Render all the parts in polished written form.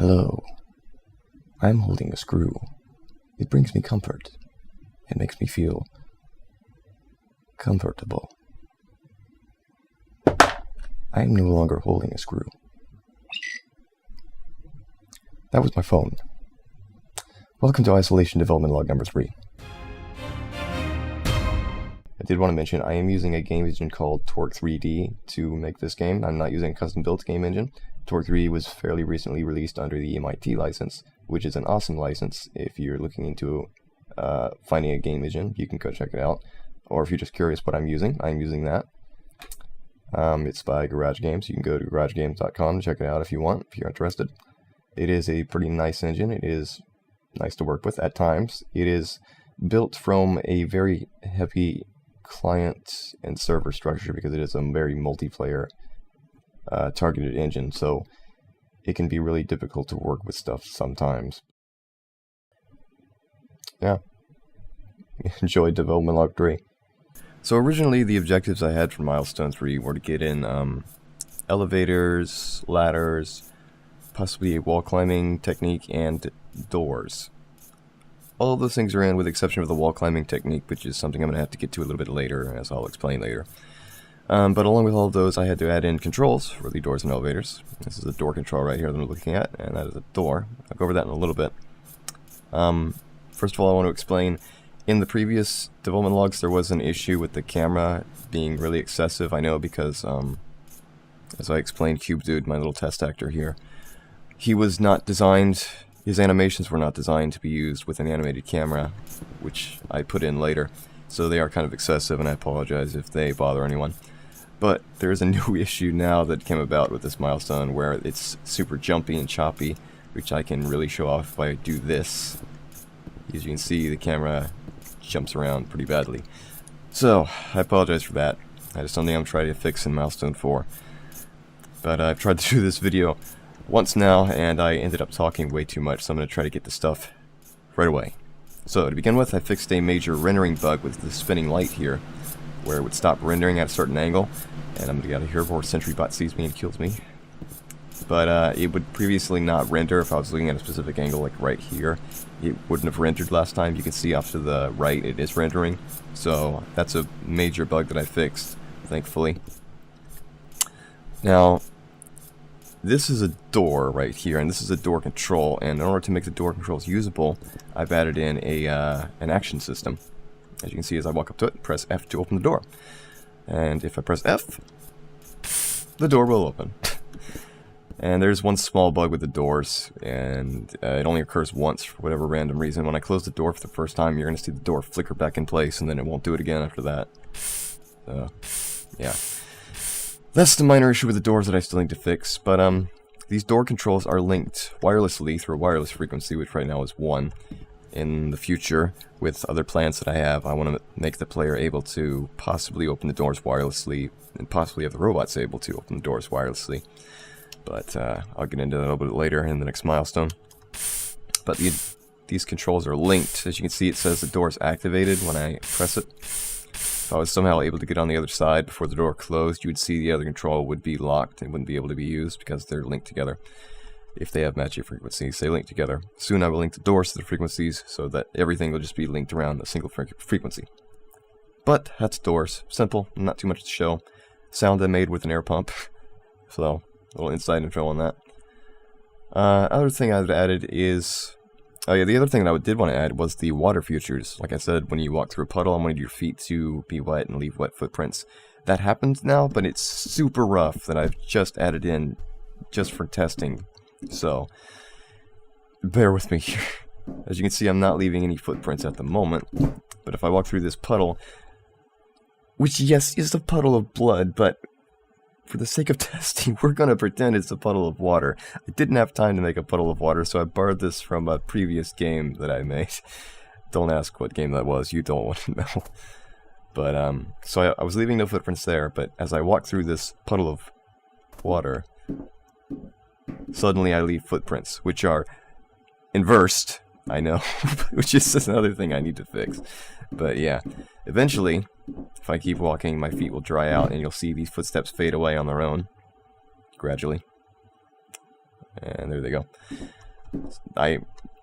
Hello. I am holding a screw. It brings me comfort. It makes me feel comfortable. I am no longer holding a screw. That was my phone. Welcome to Isolation Development Log number 3. I did want to mention I am using a game engine called Torque 3D to make this game. I'm not using a custom-built game engine. Torque 3D was fairly recently released under the MIT license, which is an awesome license. If you're looking into finding a game engine, you can go check it out. Or if you're just curious what I'm using that. It's by Garage Games. You can go to garagegames.com and check it out if you want, if you're interested. It is a pretty nice engine. It is nice to work with at times. It is built from a very heavy client and server structure because it is a very multiplayer targeted engine, so it can be really difficult to work with stuff sometimes. Yeah. Enjoy Development Log 3. So originally the objectives I had for Milestone 3 were to get in elevators, ladders, possibly a wall climbing technique, and doors. All of those things are in with the exception of the wall climbing technique, which is something I'm going to have to get to a little bit later, as I'll explain later. But along with all of those, I had to add in controls for the doors and elevators. This is a door control right here that I'm looking at, and that is a door. I'll go over that in a little bit. First of all, I want to explain, in the previous development logs, there was an issue with the camera being really excessive. I know because, as I explained, CubeDude, my little test actor here, he was not designed, his animations were not designed to be used with an animated camera, which I put in later. So they are kind of excessive, and I apologize if they bother anyone. But there is a new issue now that came about with this milestone where it's super jumpy and choppy, which I can really show off if I do this. As you can see, the camera jumps around pretty badly. So, I apologize for that. That is something I'm trying to fix in Milestone 4. But I've tried to do this video once now, and I ended up talking way too much, so I'm going to try to get the stuff right away. So, to begin with, I fixed a major rendering bug with the spinning light here, where it would stop rendering at a certain angle, and I'm going to get out of here before SentryBot sees me and kills me. But it would previously not render if I was looking at a specific angle, like right here. It wouldn't have rendered last time. You can see off to the right it is rendering, so that's a major bug that I fixed, thankfully. Now, this is a door right here, and this is a door control, and in order to make the door controls usable, I've added in an action system. As you can see, as I walk up to it, press F to open the door. And if I press F, the door will open. And there's one small bug with the doors, and it only occurs once for whatever random reason. When I close the door for the first time, you're going to see the door flicker back in place, and then it won't do it again after that. Yeah. That's the minor issue with the doors that I still need to fix, but these door controls are linked wirelessly through a wireless frequency, which right now is 1. In the future, with other plans that I have, I want to make the player able to possibly open the doors wirelessly, and possibly have the robots able to open the doors wirelessly. But I'll get into that a little bit later in the next milestone. But these controls are linked. As you can see, it says the door is activated when I press it. If I was somehow able to get on the other side before the door closed, you would see the other control would be locked and wouldn't be able to be used because they're linked together. If they have matching frequencies, they link together. Soon I will link the doors to the frequencies so that everything will just be linked around a single frequency. But that's doors. Simple, not too much to show. Sound I made with an air pump. So, a little inside info on that. Other thing I've added is... Oh yeah, the other thing that I did want to add was the water features. Like I said, when you walk through a puddle, I wanted your feet to be wet and leave wet footprints. That happens now, but it's super rough that I've just added in just for testing. So, bear with me here. As you can see, I'm not leaving any footprints at the moment. But if I walk through this puddle, which, yes, is a puddle of blood, but for the sake of testing, we're going to pretend it's a puddle of water. I didn't have time to make a puddle of water, so I borrowed this from a previous game that I made. Don't ask what game that was. You don't want to know. But, so I was leaving no footprints there, but as I walk through this puddle of water, suddenly I leave footprints, which are inversed, I know, which is another thing I need to fix. But yeah, eventually, if I keep walking, my feet will dry out, and you'll see these footsteps fade away on their own, gradually. And there they go.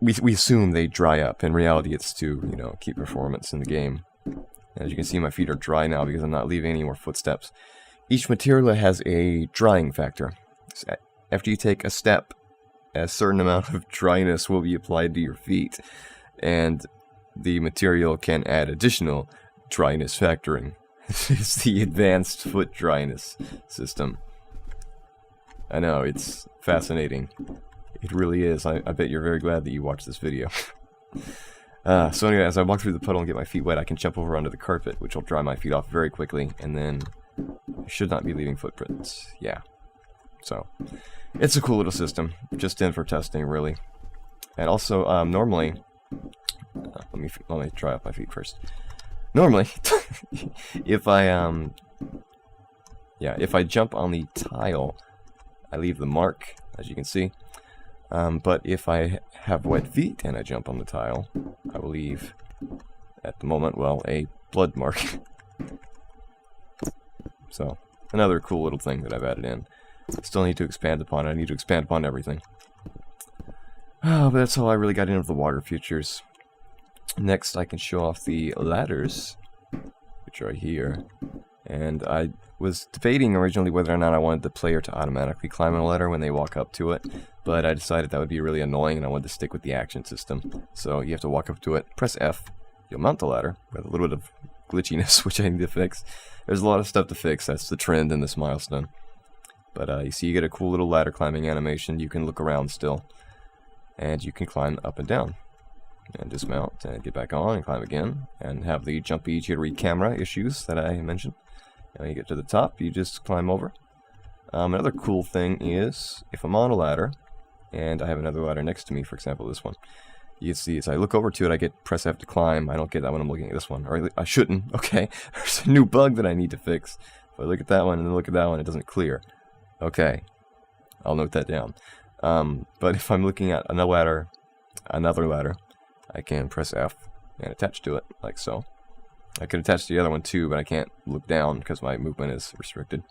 We assume they dry up. In reality, it's to, you know, keep performance in the game. As you can see, my feet are dry now because I'm not leaving any more footsteps. Each material has a drying factor. So after you take a step, a certain amount of dryness will be applied to your feet, and the material can add additional dryness factoring. It's the advanced foot dryness system. I know, it's fascinating. It really is. I bet you're very glad that you watched this video. So anyway, as I walk through the puddle and get my feet wet, I can jump over onto the carpet, which will dry my feet off very quickly, and then I should not be leaving footprints. Yeah. So, it's a cool little system, just in for testing, really. And also, normally, let me dry up my feet first. Normally, if I jump on the tile, I leave the mark, as you can see. But if I have wet feet and I jump on the tile, I will leave, at the moment, well, a blood mark. So, another cool little thing that I've added in. Still need to expand upon it. I need to expand upon everything. But that's all I really got into the water features. Next, I can show off the ladders, which are here. And I was debating originally whether or not I wanted the player to automatically climb on a ladder when they walk up to it, but I decided that would be really annoying and I wanted to stick with the action system. So you have to walk up to it, press F, you'll mount the ladder with a little bit of glitchiness, which I need to fix. There's a lot of stuff to fix, that's the trend in this milestone. But you see you get a cool little ladder climbing animation, you can look around still, and you can climb up and down. And dismount, and get back on, and climb again, and have the jumpy, jittery camera issues that I mentioned. And when you get to the top, you just climb over. Another cool thing is, if I'm on a ladder, and I have another ladder next to me, for example this one, you can see as I look over to it, I get press F to climb. I don't get that when I'm looking at this one, or I shouldn't, okay. There's a new bug that I need to fix. If I look at that one and then look at that one, it doesn't clear. Okay, I'll note that down. But if I'm looking at another ladder, I can press F and attach to it, like so. I could attach to the other one too, but I can't look down because my movement is restricted.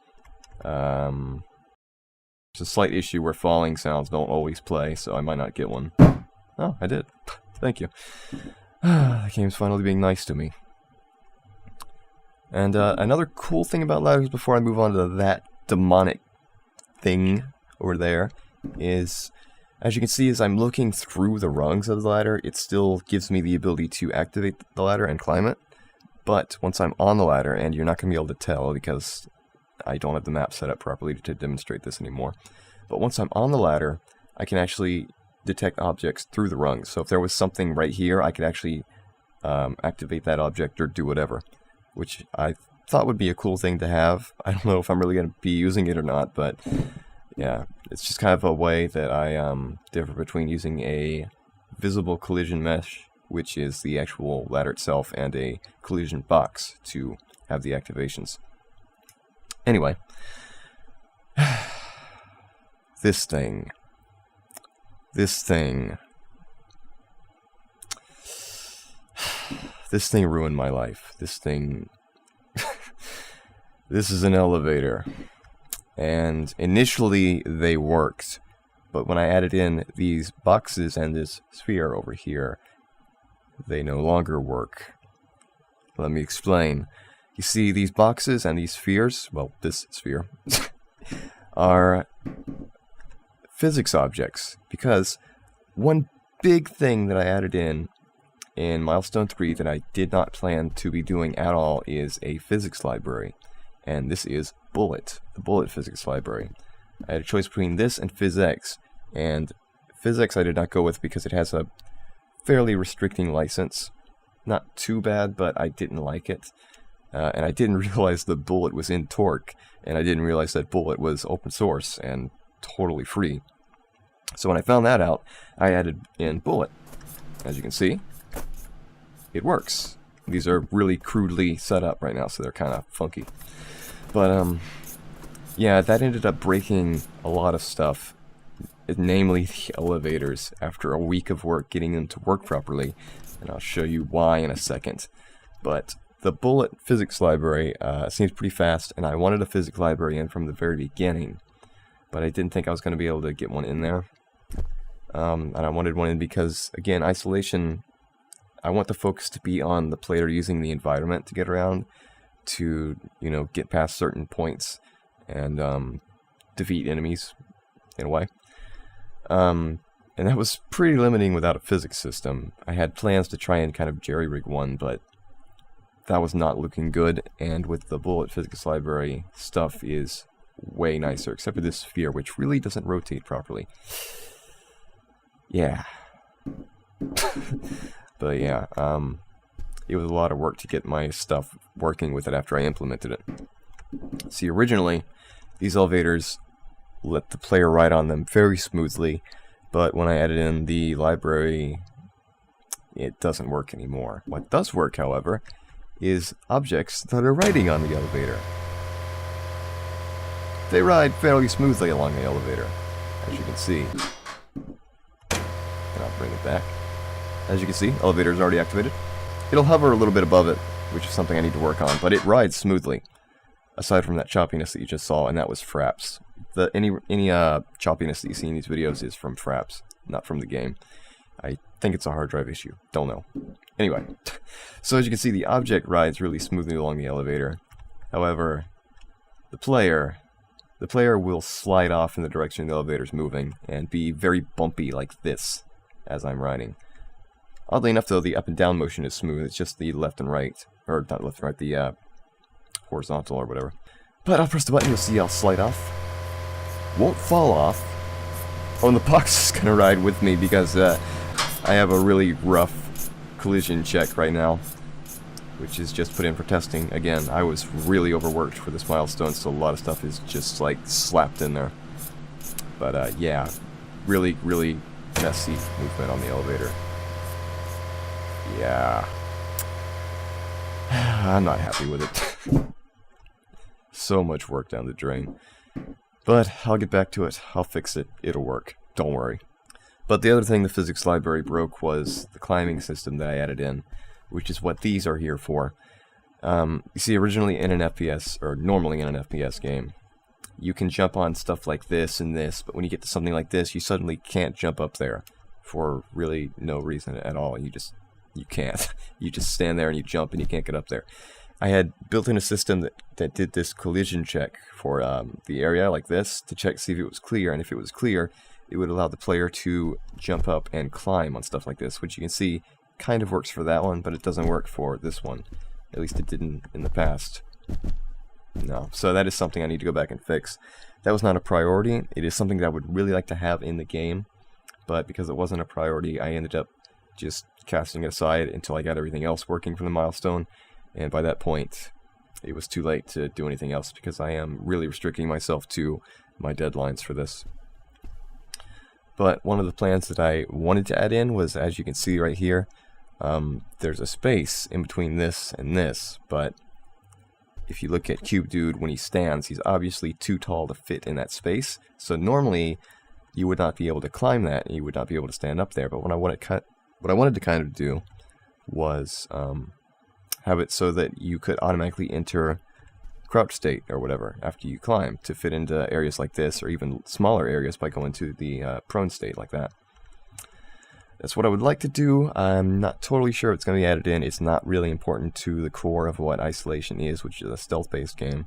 There's a slight issue where falling sounds don't always play, so I might not get one. Oh, I did. Thank you. The game's finally being nice to me. And another cool thing about ladders before I move on to that demonic thing over there is, as you can see, as I'm looking through the rungs of the ladder, it still gives me the ability to activate the ladder and climb it. But once I'm on the ladder, and you're not going to be able to tell because I don't have the map set up properly to demonstrate this anymore. But once I'm on the ladder, I can actually detect objects through the rungs. So if there was something right here, I could actually activate that object or do whatever, which I thought would be a cool thing to have. I don't know if I'm really going to be using it or not, but yeah, it's just kind of a way that I differ between using a visible collision mesh, which is the actual ladder itself, and a collision box to have the activations. Anyway, this thing ruined my life. This is an elevator. And initially they worked, but when I added in these boxes and this sphere over here, they no longer work. Let me explain. You see, these boxes and these spheres, well, this sphere, are physics objects, because one big thing that I added in Milestone 3 that I did not plan to be doing at all is a physics library. And this is Bullet, the Bullet physics library. I had a choice between this and PhysX, and PhysX I did not go with because it has a fairly restricting license. Not too bad, but I didn't like it. And I didn't realize that Bullet was in Torque, and I didn't realize that Bullet was open source and totally free. So when I found that out, I added in Bullet. As you can see, it works. These are really crudely set up right now, so they're kind of funky. But, yeah, that ended up breaking a lot of stuff, namely the elevators, after a week of work getting them to work properly, and I'll show you why in a second. But the Bullet physics library seems pretty fast, and I wanted a physics library in from the very beginning. but I didn't think I was going to be able to get one in there. And I wanted one in because, again, isolation, I want the focus to be on the player using the environment to get around, to, you know, get past certain points and defeat enemies, in a way. And that was pretty limiting without a physics system. I had plans to try and kind of jerry-rig one, but that was not looking good, and with the Bullet Physics Library, stuff is way nicer, except for this sphere, which really doesn't rotate properly. Yeah. But yeah, it was a lot of work to get my stuff working with it after I implemented it. See, originally, these elevators let the player ride on them very smoothly, but when I added in the library, it doesn't work anymore. What does work, however, is objects that are riding on the elevator. They ride fairly smoothly along the elevator, as you can see. And I'll bring it back. As you can see, elevator is already activated. It'll hover a little bit above it, which is something I need to work on, but it rides smoothly. Aside from that choppiness that you just saw, and that was Fraps. Any choppiness that you see in these videos is from Fraps, not from the game. I think it's a hard drive issue. Don't know. Anyway, so as you can see, the object rides really smoothly along the elevator. However, the player will slide off in the direction the elevator's moving and be very bumpy like this as I'm riding. Oddly enough, though, the up and down motion is smooth. It's just the left and right, or not left and right, the horizontal or whatever. But I'll press the button, you'll see I'll slide off. Won't fall off. Oh, and the box is gonna ride with me because I have a really rough collision check right now, which is just put in for testing. Again, I was really overworked for this milestone, so a lot of stuff is just like slapped in there. But yeah, really, really messy movement on the elevator. Yeah. I'm not happy with it. So much work down the drain. But I'll get back to it. I'll fix it. It'll work. Don't worry. But the other thing the physics library broke was the climbing system that I added in, which is what these are here for. You see, originally in an FPS, or normally in an FPS game, you can jump on stuff like this and this, but when you get to something like this, you suddenly can't jump up there for really no reason at all. You can't. You just stand there and you jump and you can't get up there. I had built in a system that did this collision check for the area like this to check, see if it was clear, and if it was clear, it would allow the player to jump up and climb on stuff like this, which you can see kind of works for that one, but it doesn't work for this one. At least it didn't in the past. No, so that is something I need to go back and fix. That was not a priority. It is something that I would really like to have in the game, but because it wasn't a priority, I ended up just casting it aside until I got everything else working for the milestone, and by that point, it was too late to do anything else because I am really restricting myself to my deadlines for this. But one of the plans that I wanted to add in was, as you can see right here, there's a space in between this and this, but if you look at Cube Dude when he stands, he's obviously too tall to fit in that space. So normally, you would not be able to climb that, and you would not be able to stand up there. But what I wanted to kind of do was have it so that you could automatically enter crouch state or whatever after you climb to fit into areas like this, or even smaller areas by going to the prone state like that. That's what I would like to do. I'm not totally sure if it's going to be added in. It's not really important to the core of what Isolation is, which is a stealth-based game.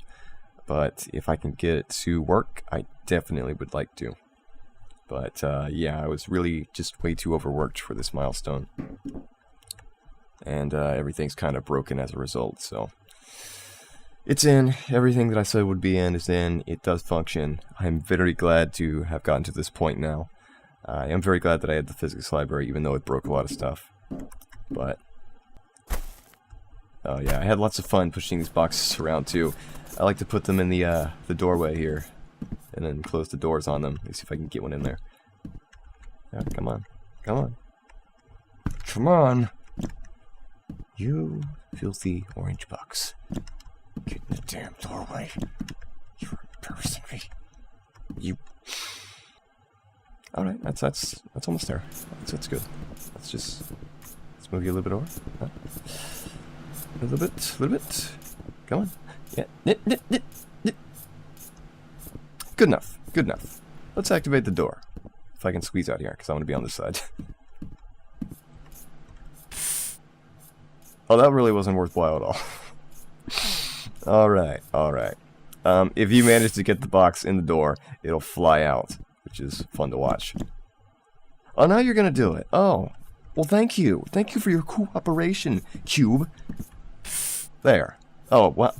But if I can get it to work, I definitely would like to. But yeah, I was really just way too overworked for this milestone. And everything's kind of broken as a result, so it's in. Everything that I said would be in is in. It does function. I'm very glad to have gotten to this point now. I am very glad that I had the physics library, even though it broke a lot of stuff. But oh yeah, I had lots of fun pushing these boxes around too. I like to put them in the doorway here, and then close the doors on them. Let me see if I can get one in there. Yeah, come on, come on, come on! You filthy orange box! Get in the damn doorway! You're embarrassing me. You. All right, that's almost there. That's good. Let's move you a little bit over. Huh? A little bit. Come on. Yeah. Good enough. Good enough. Let's activate the door. If I can squeeze out here, because I want to be on this side. Oh, that really wasn't worthwhile at all. Alright, alright. If you manage to get the box in the door, it'll fly out, which is fun to watch. Oh, now you're gonna do it. Oh. Well, thank you. Thank you for your cooperation, Cube. There. Oh, well.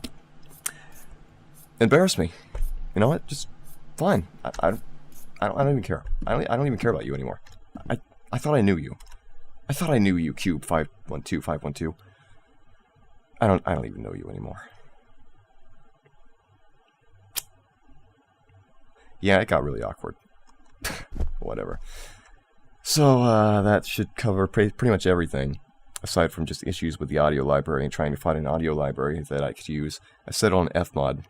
Embarrass me. You know what? Just fine. I don't even care. I don't even care about you anymore. I thought I knew you. I thought I knew you, Cube 512. I don't even know you anymore. Yeah, it got really awkward. Whatever. So, that should cover pretty much everything, aside from just issues with the audio library and trying to find an audio library that I could use. I set it on Fmod,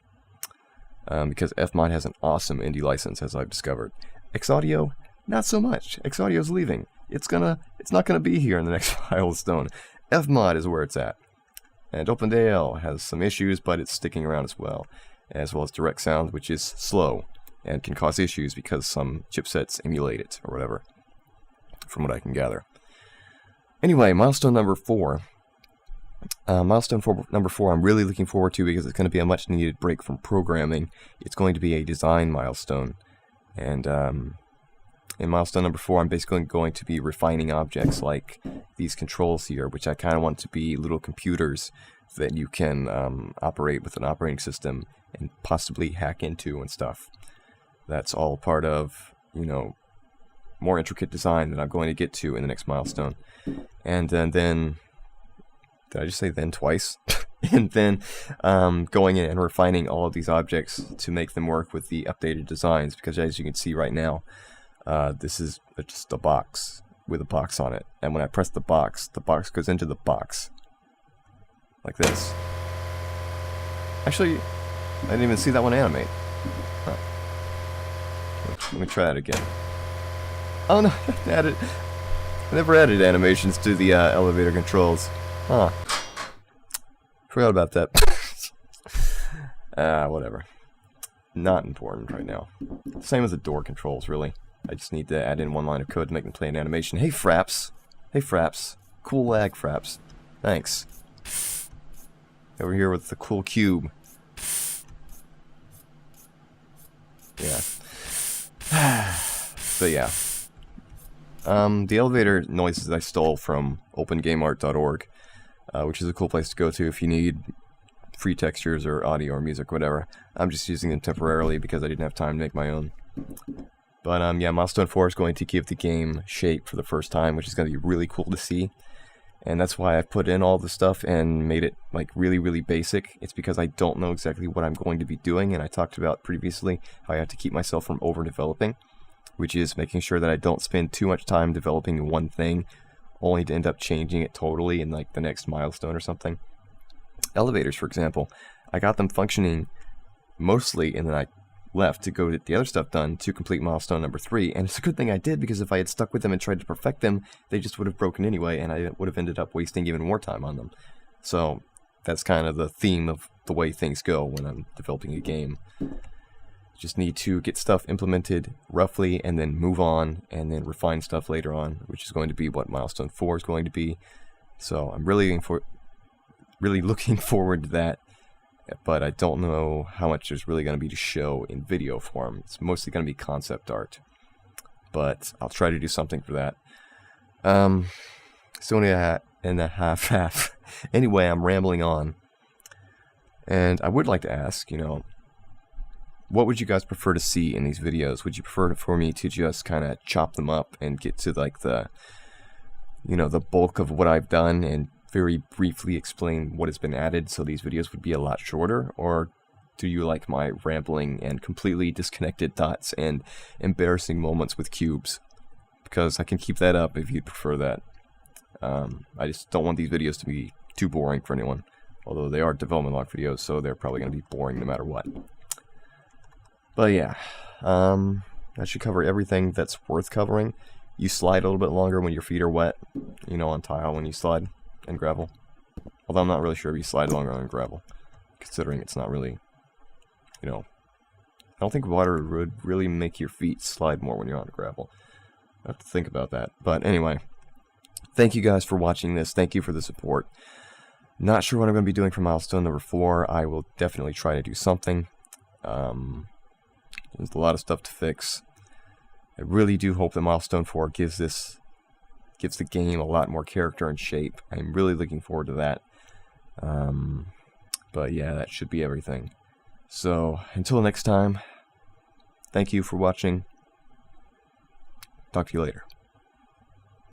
because Fmod has an awesome indie license, as I've discovered. Xaudio, not so much. Xaudio's leaving. It's not gonna be here in the next milestone. Fmod is where it's at. And OpenDL has some issues, but it's sticking around as well as Direct Sound, which is slow and can cause issues because some chipsets emulate it, or whatever, from what I can gather. Anyway, milestone number 4. Number 4 I'm really looking forward to because it's going to be a much needed break from programming. It's going to be a design milestone. And in milestone number 4, I'm basically going to be refining objects like these controls here, which I kind of want to be little computers that you can operate with an operating system and possibly hack into and stuff. That's all part of, you know, more intricate design that I'm going to get to in the next milestone. And then did I just say then twice? And then going in and refining all of these objects to make them work with the updated designs, because as you can see right now, this is just a box with a box on it. And when I press the box goes into the box. Like this. Actually, I didn't even see that one animate. Huh. Let me try that again. Oh no, I never added animations to the elevator controls. Huh. Forgot about that. Whatever. Not important right now. Same as the door controls, really. I just need to add in one line of code to make them play an animation. Hey, Fraps. Hey, Fraps. Cool lag, Fraps. Thanks. Over here with the cool cube. Yeah. But yeah. The elevator noises I stole from opengameart.org, which is a cool place to go to if you need free textures or audio or music, whatever. I'm just using them temporarily because I didn't have time to make my own. But yeah, Milestone 4 is going to give the game shape for the first time, which is going to be really cool to see. And that's why I've put in all the stuff and made it like really, really basic. It's because I don't know exactly what I'm going to be doing, and I talked about previously how I have to keep myself from over-developing, which is making sure that I don't spend too much time developing one thing, only to end up changing it totally in like the next milestone or something. Elevators, for example, I got them functioning mostly, and then I left to go get the other stuff done to complete milestone number 3, and it's a good thing I did, because if I had stuck with them and tried to perfect them, they just would have broken anyway, and I would have ended up wasting even more time on them. So that's kind of the theme of the way things go when I'm developing a game. Just need to get stuff implemented roughly, and then move on, and then refine stuff later on, which is going to be what milestone 4 is going to be. So I'm really looking forward to that. But I don't know how much there's really going to be to show in video form. It's mostly going to be concept art. But I'll try to do something for that. It's only a half. Anyway, I'm rambling on. And I would like to ask, you know, what would you guys prefer to see in these videos? Would you prefer for me to just kind of chop them up and get to like the, you know, the bulk of what I've done and very briefly explain what has been added so these videos would be a lot shorter? Or do you like my rambling and completely disconnected thoughts and embarrassing moments with cubes? Because I can keep that up if you'd prefer that. I just don't want these videos to be too boring for anyone. Although they are development log videos, so they're probably going to be boring no matter what. But yeah, that should cover everything that's worth covering. You slide a little bit longer when your feet are wet, you know, on tile when you slide. And gravel. Although I'm not really sure if you slide longer on gravel, considering it's not really, you know, don't think water would really make your feet slide more when you're on gravel. I have to think about that. But anyway, thank you guys for watching this. Thank you for the support. Not sure what I'm going to be doing for milestone number 4. I will definitely try to do something. There's a lot of stuff to fix. I really do hope that milestone 4 gives the game a lot more character and shape. I'm really looking forward to that. But yeah, that should be everything. So, until next time, thank you for watching. Talk to you later.